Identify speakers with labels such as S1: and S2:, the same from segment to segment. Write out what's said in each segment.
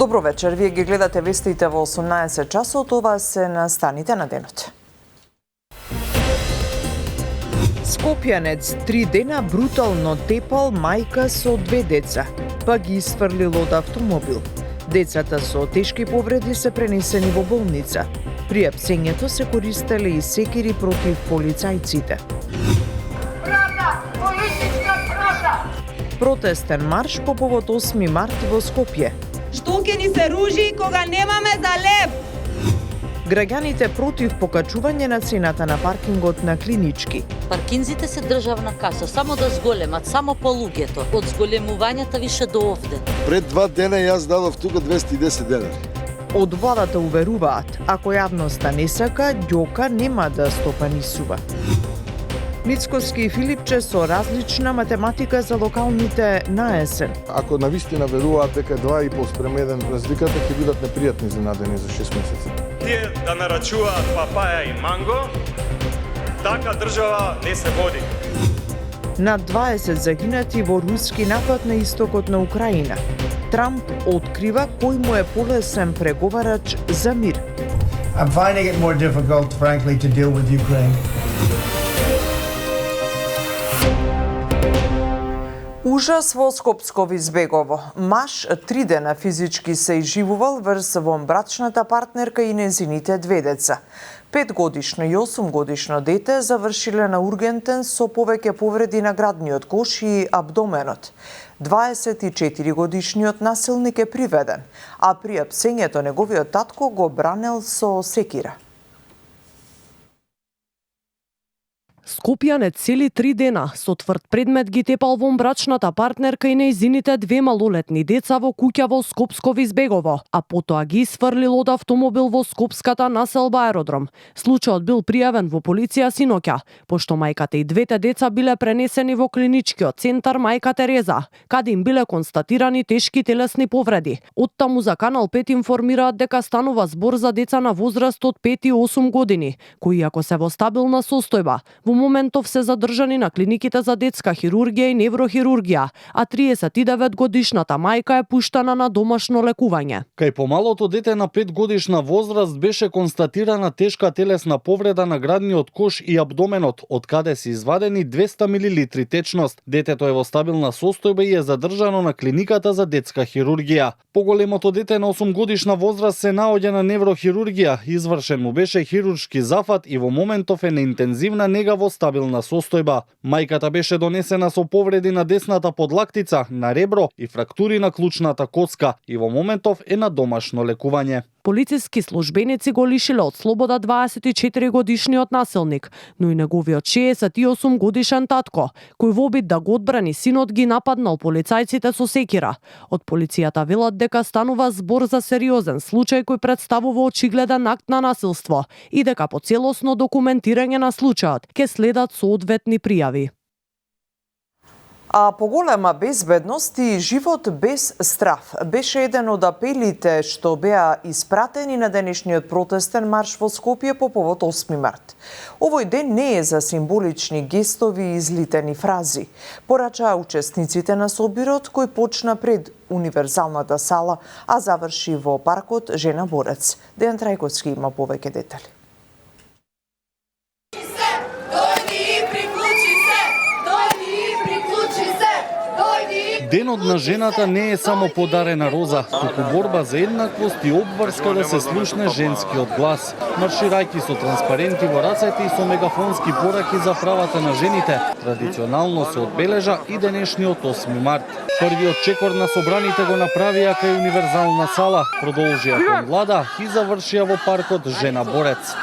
S1: Добро вечер, вие ги гледате вестите во 18 часот, ова се настаните на денот. Скопјанец 3 дена брутално тепал мајка со 2 деца, па ги исфрлил од автомобил. Децата со тешки повреди се пренесени во болница. При апсењето се користеле и секири против полицајците. Протестен марш по повод 8 март во Скопје.
S2: Што ќе ни се ружи кога немаме за леб?
S1: Граѓаните против покачување на цената на паркингот на Клинички.
S3: Паркинзите се државна каса, само да зголемат, само по луѓето. Од зголемувањата више до овде.
S4: Пред 2 дена јас дадов тука 210 денари.
S1: Од владата уверуваат, ако јавноста не сака, ѓока нема да стопанисува. Мицкоски и Филипче со различна математика за локалните на есен.
S5: Ако навистина веруваат дека 2,5:1 разликата ќе бидат непријатни изненадени за 6 месеци.
S6: Тие да нарачуваат папаја и манго, така држава не се води.
S1: Над 20 загинати во руски напад на истокот на Украина. Трамп открива кој му е полесен преговарач за мир.
S7: I'm finding it more difficult, frankly, to deal with Ukraine.
S1: Ужас во Скопскови збегово. Маж 3 дена физички се изживувал врз вонбрачната партнерка и незините 2 деца. 5-годишно и 8-годишно дете завршиле на ургентен со повеќе повреди на градниот кош и абдоменот. 24-годишниот насилник е приведен, а при апсењето неговиот татко го бранел со секира.
S8: Скопјанец цели 3 дена со тврд предмет ги тепал вонбрачната партнерка и нејзините 2 малолетни деца во куќа во Скопскови збегово, а потоа ги исфрлил од автомобил во скопската населба Аеродром. Случајот бил пријавен во полиција синоќа, пошто мајката и 2 деца биле пренесени во клиничкиот центар Мајка Тереза, каде им биле констатирани тешки телесни повреди. Оттаму за Канал 5 информираат дека станува збор за деца на возраст од 5 и 8 години, кои ако се во стабилна состојба, во моментов се задржани на клиниките за детска хирургија и неврохирургија, а 39 годишната мајка е пуштана на домашно лекување.
S9: Кај помалото дете на 5 годишна возраст беше констатирана тешка телесна повреда на градниот кош и абдоменот, од каде се извадени 200 мл течност. Детето е во стабилна состојба и е задржано на клиниката за детска хирургија. Поголемото дете на 8 годишна возраст се наоѓа на неврохирургија, извршен му беше хируршки зафат и во моментов е на интензивна нега во стабилна состојба. Мајката беше донесена со повреди на десната подлактица, на ребро и фрактури на клучната коцка и во моментов е на домашно лекување.
S8: Полициски службеници го лишиле од слобода 24 годишниот насилник, но и неговиот 68 годишен татко, кој во обид да го одбрани синот ги нападнал полицајците со секира. Од полицијата велат дека станува збор за сериозен случај кој представува очигледен акт на насилство и дека по целосно документирање на случајот ќе следат соодветни пријави.
S1: А поголема безбедност и живот без страф беше еден од апелите што беа испратени на денешниот протестен марш во Скопје по повод 8 март. Овој ден не е за символични гестови и излитени фрази, порачаа учесниците на собирот кој почна пред универзалната сала, а заврши во паркот Жена Борец. Дејан Трајковски има повеќе детали.
S9: Денот на жената не е само подарена роза, туку борба за еднаквост и обврска да се слушне женскиот глас. Марширајќи со транспаренти во рацете и со мегафонски пораки за правата на жените, традиционално се одбележа и денешниот 8 март. Првиот чекор на собраните го направија кај универзална сала, продолжија кон влада и завршија во паркот Жена Борец.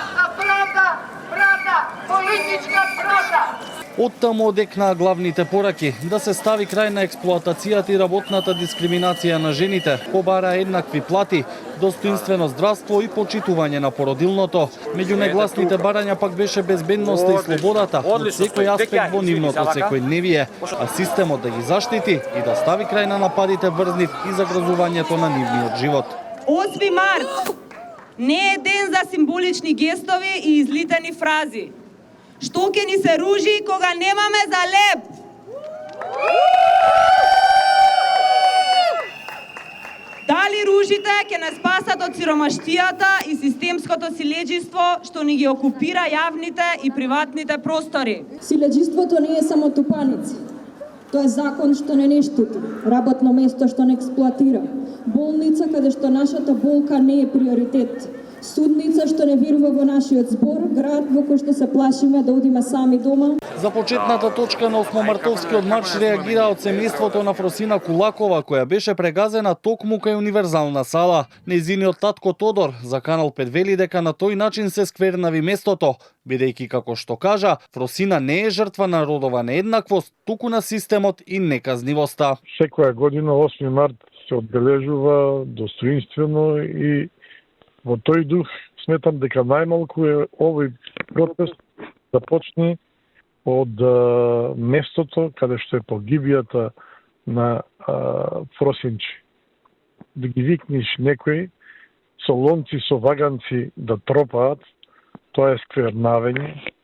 S9: Оттаму одекнаа главните пораки да се стави крај на експлоатацијата и работната дискриминација на жените, побара еднакви плати, достоинствено здравство и почитување на породилното. Меѓу негласните барања пак беше безбедноста и слободата од секој аспект во нивното секојдневие, а системот да ги заштити и да стави крај на нападите врз нив и загрозувањето на нивниот живот.
S2: 8 март не е ден за символични гестови и излитени фрази. Што ќе ни се ружи кога немаме за леб? Дали ружите ќе не спасат од сиромаштијата и системското силеџиство што ни ги окупира јавните и приватните простори.
S10: Силеџиството не е само тупаници. Тоа е закон што не штити, работно место што не експлоатира, болница каде што нашата болка не е приоритет, судница што не верува во нашиот збор, град во кој што се плашиме да одиме сами дома.
S9: За почетната точка на осмомартовскиот марш реагира од семејството на Фросина Кулакова, која беше прегазена токму кај универзална сала. Нејзиниот татко Тодор за Канал 5 вели дека на тој начин се сквернави местото, бидејќи како што кажа, Фросина не е жртва на родова нееднаквост, туку на системот и неказнивоста.
S5: Секоја година 8 март се одбележува достоинствено и во тој дух сметам дека најмалку е овој протест да почне од местото каде што е погибијата на Фросинчи. Да ги викниш некој со ломци, со ваганци да тропаат, тоа е сквернавење,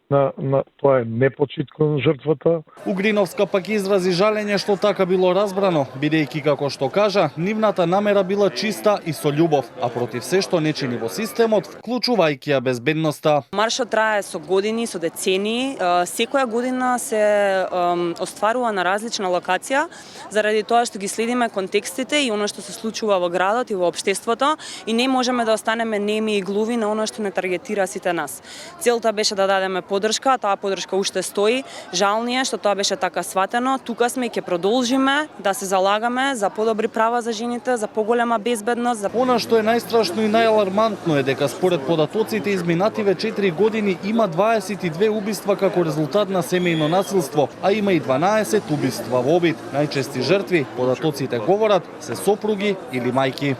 S5: тоа е непочит кон жртвата.
S9: Угриновска пак изрази жалење што така било разбрано, бидејќи како што кажа, нивната намера била чиста и со љубов, а против се што не чини во системот, вклучувајќи ја безбедноста.
S11: Маршот трае со години, со децении, секоја година се остварува на различна локација, заради тоа што ги следиме контекстите и оно што се случува во градот и во општеството и не можеме да останеме неми и глуви на оно што не таргетира сите нас. Целта беше да дадеме поддршка, таа поддршка уште стои. Жал ни е што тоа беше така сватено. Тука сме и ќе продолжиме да се залагаме за подобри права за жените, за поголема безбедност.
S9: Она што е најстрашно и најалармантно е дека според податоците изминативе 4 години има 22 убиства како резултат на семејно насилство, а има и 12 убиства во обид. Најчести жртви, податоците говорат, се сопруги или мајки.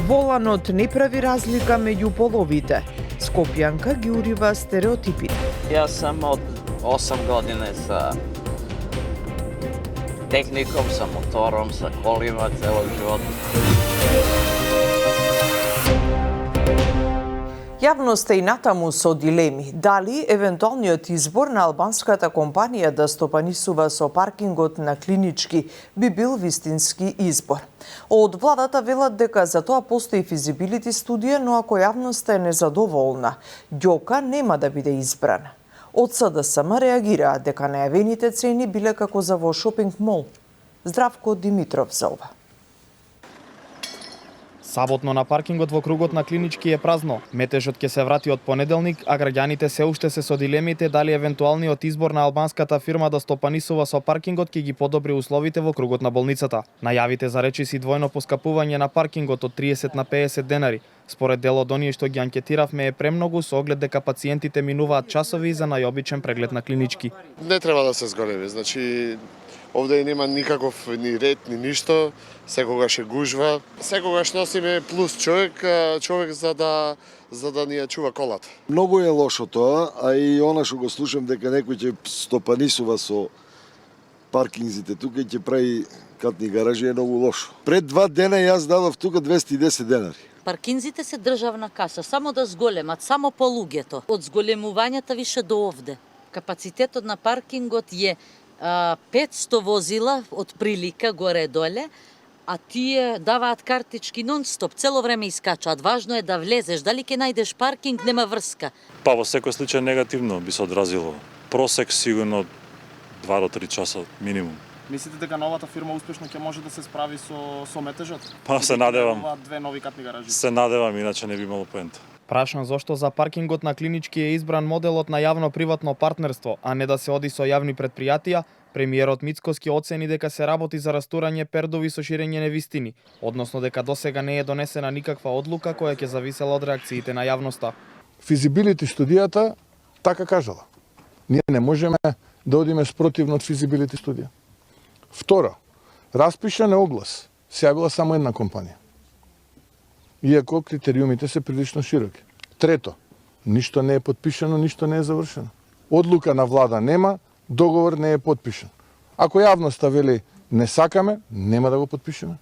S1: Воланот не прави разлика меѓу половите. Скопјанка ги урива стереотипите.
S12: Јас сам од 8 години са техником, са мотором, са колима целog живот.
S1: Јавноста и натаму со дилеми дали евентуалниот избор на албанската компанија да стопанисува со паркингот на Клинички би бил вистински избор. Од владата велат дека за тоа постои физибилити студија, но ако јавноста е незадоволна, ѓока нема да биде избрана. Од СДСМ реагираат дека најавените цени биле како за во шопинг мол. Здравко Димитров за ова.
S13: Саботно на паркингот во кругот на Клинички е празно. Метежот ќе се врати од понеделник, а граѓаните се уште се со дилемите дали евентуалниот избор на албанската фирма да стопанисува со паркингот ќе ги подобри условите во кругот на болницата. Најавите за речиси двојно поскапување на паркингот од 30 на 50 денари. Според дел од оние што ги анкетиравме е премногу со оглед дека пациентите минуваат часови за најобичен преглед на Клинички.
S4: Не треба да се зголеми, значи овде нема никаков ни ред, ни ништо, секогаш е гужва. Секогаш носиме плюс човек за да ни ја чува колата. Многу е лошо тоа, а и она што го слушам дека некој ќе стопанисува со паркингзите тука и ќе прави катни гаражи е многу лошо. Пред 2 дена јас дадов тука 210 денари.
S3: Паркинзите се државна каса, само да зголемат, само по луѓето. Од зголемувањата више до овде. Капацитетот на паркингот е 500 возила од прилика горе-доле, а тие даваат картички нон-стоп, цело време искачаат. Важно е да влезеш, дали ќе најдеш паркинг, нема врска.
S14: Па во секој случај негативно би се одразило. Просек сигурно 2 до 3 часа минимум.
S13: Мислите дека новата фирма успешно ќе може да се справи со метежот?
S14: Па се надевам.
S13: Две нови катни гаражи.
S14: Се надевам, иначе не би имало поента.
S13: Прашан зошто за паркингот на Клинички е избран моделот на јавно-приватно партнерство, а не да се оди со јавни предпријатија, премиерот Мицкоски оцени дека се работи за растурање пердови со ширење невистини, односно дека досега не е донесена никаква одлука која ќе зависела од реакциите на јавноста.
S5: Физибилити студијата така кажала. Ние не можеме да одиме спротивно од физибилити студија. Второ, распишан е оглас. Се јавила само една компанија. Иако критериумите се прилично широки. Трето, ништо не е подпишано, ништо не е завршено. Одлука на влада нема, договор не е подпишан. Ако јавноста вели не сакаме, нема да го подпишеме.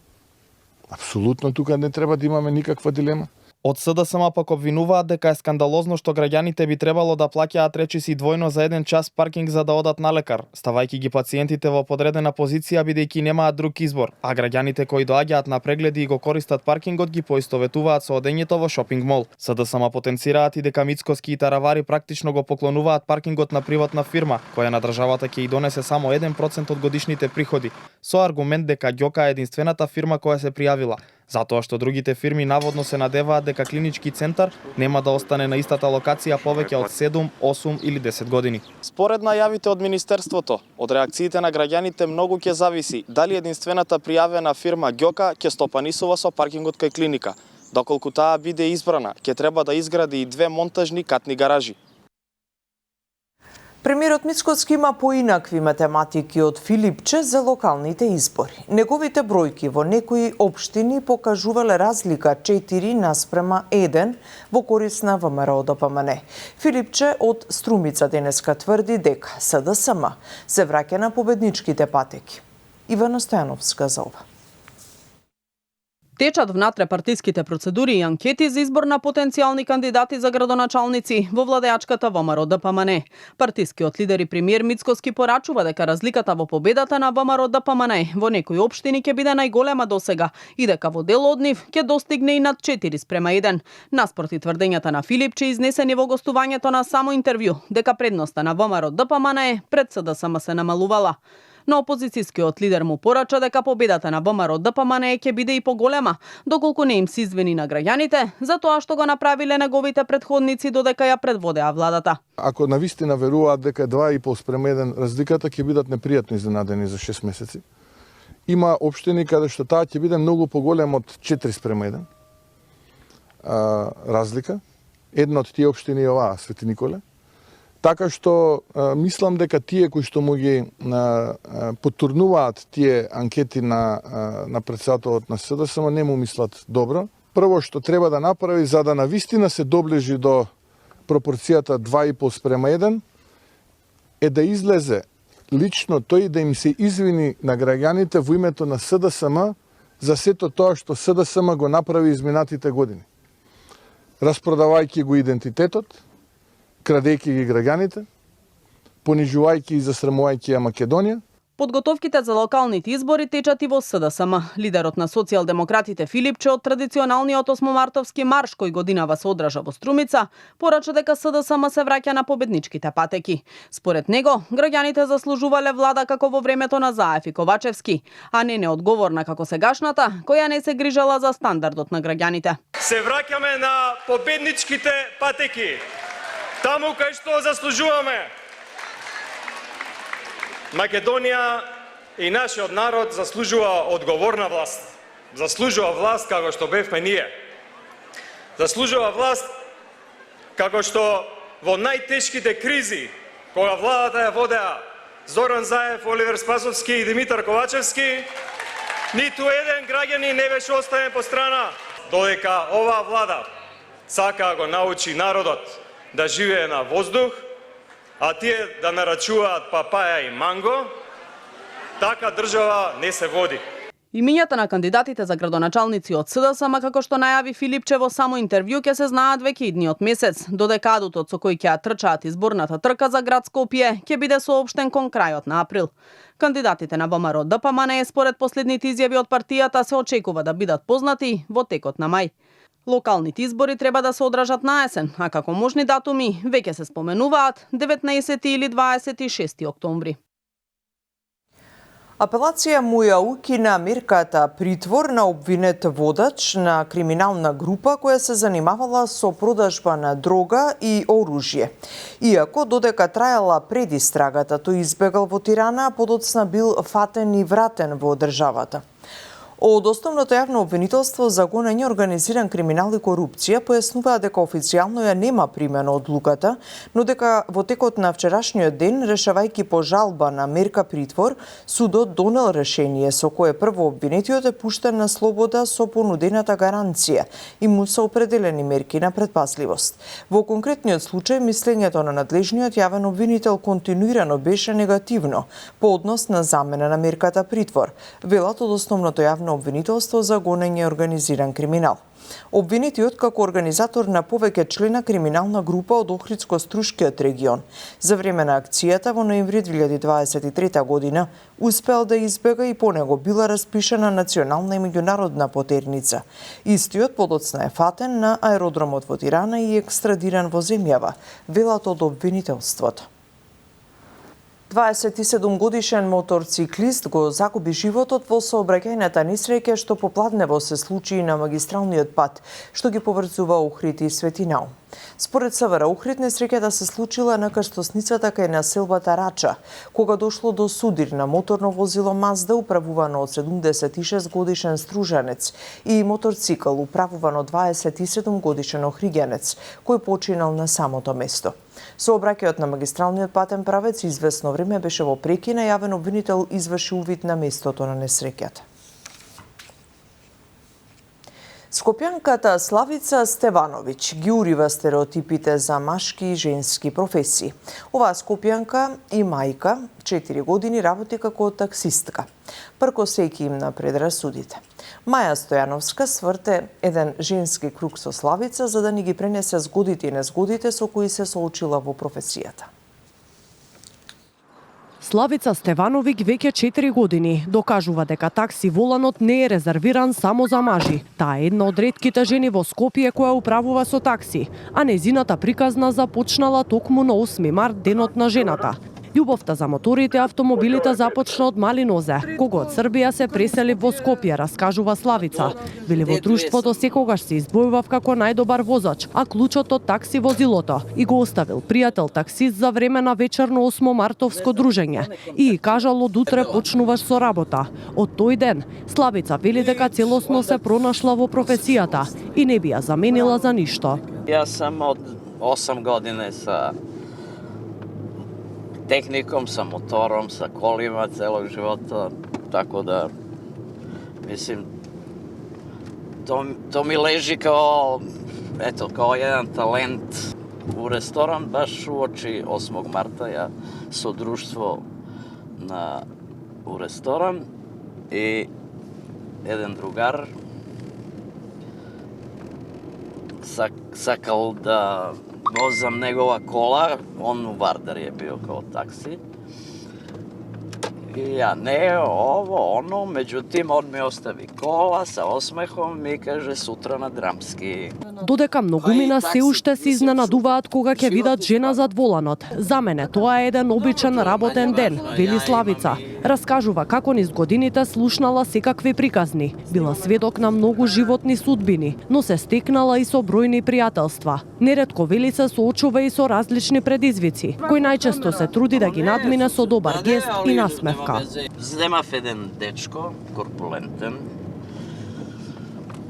S5: Апсолутно тука не треба да имаме никаква дилема.
S13: Од СДСМ пак обвинуваат дека е скандалозно што граѓаните би требало да плаќаат речиси двојно за 1 час паркинг за да одат на лекар, ставајќи ги пациентите во подредена позиција бидејќи немаат друг избор, а граѓаните кои доаѓаат на прегледи и го користат паркингот ги поистоветуваат со одењето во шопинг мол. СДСМ потенцираат и дека Мицкоски и Таравари практично го поклонуваат паркингот на приватна фирма, која на државата ќе и донесе само 1% од годишните приходи, со аргумент дека Ѓока е единствената фирма која се пријавила, затоа што другите фирми наводно се надеваат дека клинички центар нема да остане на истата локација повеќе од 7, 8 или 10 години. Според најавите од Министерството, од реакциите на граѓаните многу ќе зависи дали единствената пријавена фирма Ѓока ќе стопанисува со паркингот кај клиника. Доколку таа биде избрана, ќе треба да изгради и 2 монтажни катни гаражи.
S1: Премиерот Мицкоски има поинакви математики од Филипче за локалните избори. Неговите бројки во некои општини покажувале разлика 4:1 во корист на ВМРО-ДПМН. Филипче од Струмица денеска тврди дека СДСМ се враќа на победничките патеки. Ивана Стојановска за ова.
S15: Течат внатре партиските процедури и анкети за избор на потенцијални кандидати за градоначалници во владеачката ВМРО-ДПМН. Партискиот лидер и премиер Мицкоски порачува дека разликата во победата на ВМРО-ДПМН во некои општини ќе биде најголема досега и дека во дел од нив ќе достигне и над 4:1. Наспроти тврдењата на Филипче изнесени во гостувањето на само интервју дека предноста на ВМРО-ДПМН пред СДСМ се намалувала. Но опозицијскиот лидер му порача дека победата на ВМРО-ДПМН ќе биде и поголема, доколку не им се извини на граѓаните за тоа што го направиле неговите предходници додека ја предводеа владата.
S16: Ако навистина веруваат дека е 2,5:1 разликата, ќе бидат непријатно изненадени за 6 месеци. Има општини каде што таа ќе биде многу поголема од 4:1 разлика. Една од тие општини е оваа, Свети Николе. Така што мислам дека тие кои што му ги потурнуваат тие анкети на председателот на СДСМ не му мислат добро. Прво што треба да направи за да навистина се доближи до пропорцијата 2,5:1 е да излезе лично тој да им се извини на граѓаните во името на СДСМ за сето тоа што СДСМ го направи изминатите години. Распродавајќи го идентитетот, крадејќи ги граѓаните, понижувајќи и засрамувајќи ја Македонија.
S15: Подготовките за локалните избори течат и во СДСМ. Лидерот на социјалдемократите Филипче од традиционалниот 8-мартовски марш кој годинава се одржа во Струмица, порача дека СДСМ се враќа на победничките патеки. Според него, граѓаните заслужувале влада како во времето на Заев и Ковачевски, а не неодговорна како сегашната, која не се грижала за стандардот на граѓаните.
S6: Се враќаме на победничките патеки. Таму кај што заслужуваме. Македонија и нашиот народ заслужува одговорна власт. Заслужува власт како што бевме ние. Заслужува власт како што во најтешките кризи, кога владата ја водеа Зоран Заев, Оливер Спасовски и Димитар Ковачевски, ниту еден граѓанин не беше оставен по страна, додека оваа влада сака го научи народот да живее на воздух, а тие да нарачуваат папаја и манго, така држава не се води.
S15: Имињата на кандидатите за градоначалници од СДСМ, како што најави Филипче во само интервју, ќе се знаат веќе идниот месец, додека адутот со кој ќе ја трчаат изборната трка за град Скопје ќе биде соопштен кон крајот на април. Кандидатите на ВМРО-ДПМН според последните изјави од партијата се очекува да бидат познати во текот на мај. Локалните избори треба да се одржат на есен, а како можни датуми веќе се споменуваат 19 или 26 октомври.
S1: Апелација му ја укина мерката притвор на обвинет водач на криминална група која се занимавала со продажба на дрога и оружје. Иако додека траела пред истрагата, тој избегал во Тирана, а подоцна бил фатен и вратен во државата. Од основното јавно обвинителство за гонење, организиран криминал и корупција појаснуваа дека официјално ја нема примена одлуката, но дека во текот на вчерашниот ден, решавајќи по жалба на мерка притвор, судот донел решение со кое прво обвинетиот е пуштен на слобода со понудената гаранција и му се определени мерки на предпазливост. Во конкретниот случај, мислењето на надлежниот јавен обвинител континуирано беше негативно по однос на замена на мерката притвор, велат од основното јавно обвинителство за гонење и организиран криминал. Обвинетиот како организатор на повеќе члена криминална група од Охридско-Струшкиот регион за време на акцијата во ноември 2023 година успел да избега и по него била распишана национална и меѓународна потерница. Истиот подоцна е фатен на аеродромот во Тирана и екстрадиран во земјава, велат од обвинителството. 27-годишен моторциклист го загуби животот во сообраќајната несреќа што попладнево се случи на магистралниот пат, што ги поврзува Охрид и Светинау. Според СВР, Охрид несреќата се случила на крстосницата кај населбата Рача, кога дошло до судир на моторно возило Мазда управувано од 76 годишен стружанец и моторцикл управувано 27 годишен охриѓанец, кој починал на самото место. Сообраќајот на магистралниот патен правец известно време беше во прекина, јавен обвинител изврши увид на местото на несреќата. Скопјанката Славица Стевановиќ ги урива стереотипите за машки и женски професии. Оваа скопјанка и мајка 4 години работи како таксистка, пркосејќи им на предрасудите. Маја Стојановска сврте еден женски круг со Славица за да ни ги пренесе згодите и незгодите со кои се соочила во професијата.
S8: Славица Стевановиќ веќе 4 години докажува дека такси воланот не е резервиран само за мажи. Таа е една од ретките жени во Скопје која управува со такси, а незината приказна започнала токму на 8 март, денот на жената. Љубовта за моторите и автомобилите започна од мали нозе, кога од Србија се пресели во Скопје, раскажува Славица. Вели во друштвото секогаш се избојував како најдобар возач, а клучот од такси возилото и го оставил пријател таксист за време на вечерно 8 мартовско дружење и кажал од утре почнуваш со работа. Од тој ден Славица вели дека целосно се пронашла во професијата и не би ја заменила за ништо.
S12: Јас сам од 8 години са техником, са мотором, са колима целog живота, тако да, мислим, то ми лежи као, ето, као еден талент. У ресторан баш уочи 8 марта, ја со друштво у ресторан и еден другар сакал да возам негова кола, он у Вардар е био као такси. И ја не, ово, оно, меѓутим, он ми остави кола со осмехом, ми каже сутра на Драмски.
S8: Додека многумина се уште се изненадуваат кога ќе видат жена зад воланот. За мене тоа е еден обичен работен ден, вели Славица. Раскажува како низ годините слушнала секакви приказни. Била сведок на многу животни судбини, но се стекнала и со бројни пријателства. Неретко вели се соочува и со различни предизвици, кој најчесто се труди да ги надмине со добар гест и насмевка.
S12: Земав еден дечко, корпулентен,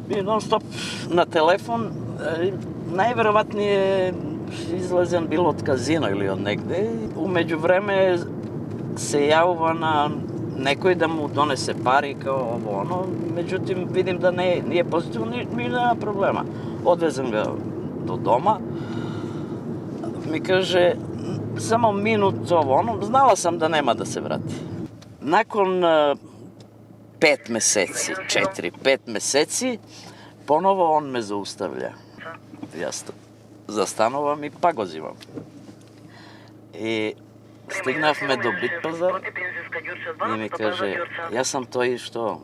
S12: и нон-стоп на телефон, најверојатније излезен бил од казино или од негде. Умеѓу време се јавува на некој да му донесе пари као ово оно, меѓутим видим да не е позитивно, ми нема проблема. Одвезем го до дома, ми каже само минут ово оно, знала сам да нема да се врати. Након 5 месеци, 4-5 месеци, поново он ме зауставља. Јас застанувам и пак го зимам. И стигнавме до Битпазар и ми каже, јас сам тој што,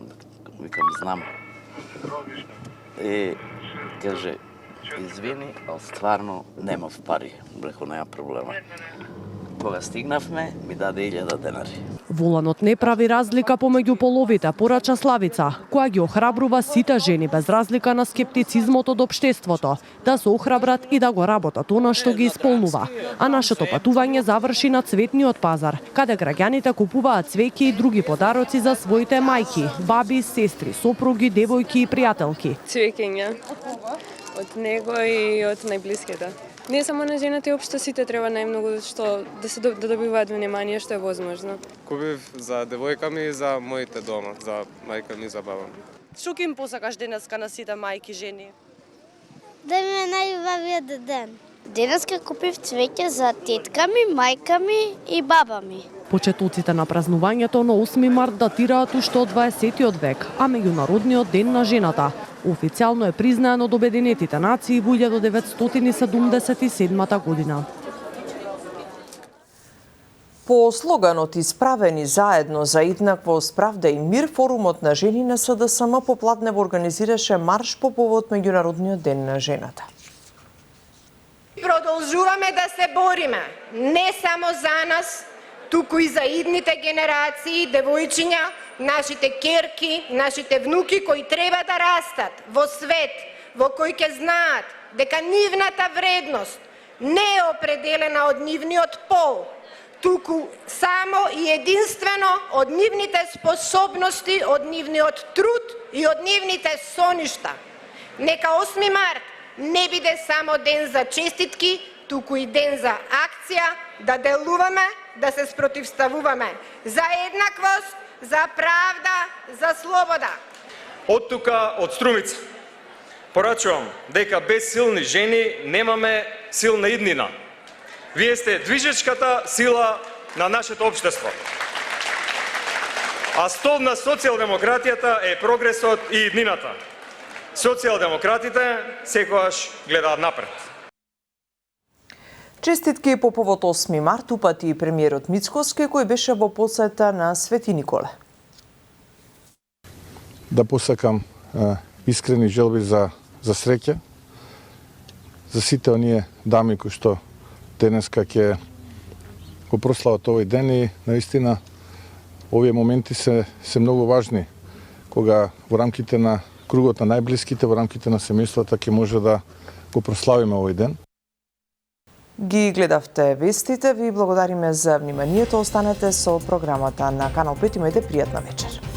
S12: викам, знам. И каже, извини, ал стварно немав пари, реков нема проблема. Кога стигнавме, ми даде 1000 денари.
S8: Воланот не прави разлика помеѓу половите, порача Славица, која ги охрабрува сите жени без разлика на скептицизмот од општеството, да се охрабрат и да го работат она што ги исполнува. А нашето патување заврши на цветниот пазар, каде граѓаните купуваат цвеќе и други подароци за своите мајки, баби, сестри, сопруги, девојки и пријателки.
S17: Цвеќења од него и од најблиските. Не само на жените, општо сите треба најмногу што да добиваат внимание што е возможно.
S18: Купив за девојка ми и за моите дома, за мајка ми и за баба ми.
S19: Што ќе им посакаш денеска на сите мајки жени?
S20: Да ми е најубавиот ден. Денеска купив цвеќе за тетка ми, мајка ми и баба ми.
S8: Почетоците на празнувањето на 8 март датираат уште од 20 век, а меѓународниот ден на жената официјално е признаен од Обединетите нации во 1977 година.
S1: По слоганот "Исправени заедно за еднаквост, правда и мир", форумот на жени на СДСМ по Пладнево организираше марш по повод меѓународниот ден на жената.
S21: Продолжуваме да се бориме не само за нас, туку и за идните генерации, девојчиња, нашите керки, нашите внуки кои треба да растат во свет во кој ќе знаат дека нивната вредност не е определена од нивниот пол, туку само и единствено од нивните способности, од нивниот труд и од нивните соништа. Нека 8 март не биде само ден за честитки, туку и ден за акција, да делуваме, да се спротивставуваме за еднаквост, за правда, за слобода.
S6: Од тука, од Струмица, порачувам дека без силни жени немаме силна иднина. Вие сте движечката сила на нашето општество. А стол на социјалдемократијата е прогресот и иднината. Социјалдемократите секогаш гледаат напред.
S1: Честитки по повод 8 март упати и премиерот Мицкоски, кој беше во посета на Свети Николе.
S16: Да посакам искрени желби за среќа, за сите оние дами кои што денеска ќе го прослават овој ден и наистина овие моменти се многу важни, кога во рамките на кругот на најблиските, во рамките на семејствата ќе може да го прославиме овој ден.
S1: Ги гледавте вестите, ви благодариме за вниманието. Останете со програмата на Канал 5, имајте пријатна вечер.